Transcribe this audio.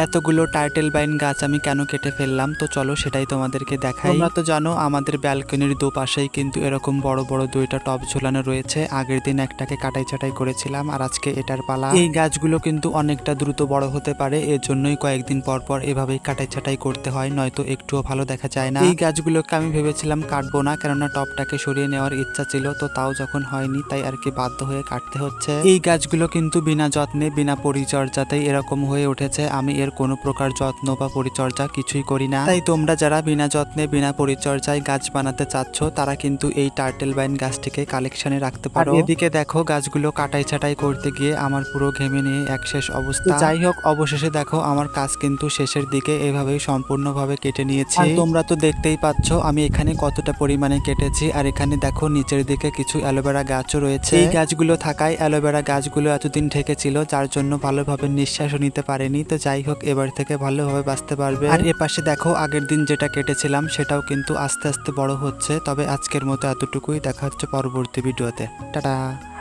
এতগুলো টার্টেল বাইন গাছ আমি কেন কেটে ফেললাম, তো চলো সেটাই তোমাদেরকে দেখাই। তোমরা তো জানো আমাদের ব্যালকনির দুপাশেই কিন্তু এরকম বড় বড় দুইটা টব ঝুলানো রয়েছে। আগের দিন একটাকে কাটাই ছাটাই করেছিলাম আর আজকে এটার পালা। এই গাছগুলো কিন্তু অনেকটা দ্রুত বড় হতে পারে, এর জন্যই কয়েকদিন পর পর এভাবেই কাটাই ছাটাই করতে হয়, নয়তো একটুও ভালো দেখা যায় না। এই গাছগুলোকে আমি ভেবেছিলাম কাটবো না, কেননা টবটাকে সরিয়ে নেওয়ার ইচ্ছা ছিল, তো তাও যখন হয়নি তাই আর কি বাধ্য হয়ে কাটতে হচ্ছে। এই গাছগুলো কিন্তু বিনা যত্নে বিনা পরিচর্যাতেই এরকম হয়ে উঠেছে। আমি এর কোনো প্রকার যত্ন বা পরিচর্যা কিছুই করি না। তাই তোমরা যারা বিনা যত্নে বিনা পরিচর্যায় গাছ বানাতে চাচ্ছ তারা কিন্তু এই টার্টেল বাইন গাছটিকে কালেকশনে রাখতে পারো। এদিকে দেখো গাছগুলো কাটাই ছাটাই করতে গিয়ে আমার পুরো ঘেমে নিয়ে এক শেষ অবস্থা। যাই হোক, অবশেষে দেখো আমার কাজ কিন্তু শেষের দিকে এভাবেই সম্পূর্ণভাবে কেটে নিয়েছি। আর তোমরা তো দেখতেই পাচ্ছ আমি এখানে কতটা পরিমাণে কেটেছি। আর এখানে দেখো নিচের দিকে কিছু অ্যালোভেরা গাছও রয়েছে। এই গাছগুলো থাকায় অ্যালোভেরা গাছগুলো এতদিন ঢেকে ছিল, যার জন্য ভালোভাবে নিঃশ্বাসও নিতে পারেনি। তো যাই হোক, এবার থেকে ভালোভাবে বাঁচতে পারবে। আর এপাশে দেখো আগের দিন যেটা কেটেছিলাম সেটাও কিন্তু আস্তে আস্তে বড় হচ্ছে। তবে আজকের মতো এতটুকুই, দেখা হচ্ছে পরবর্তী ভিডিওতে। টাটা।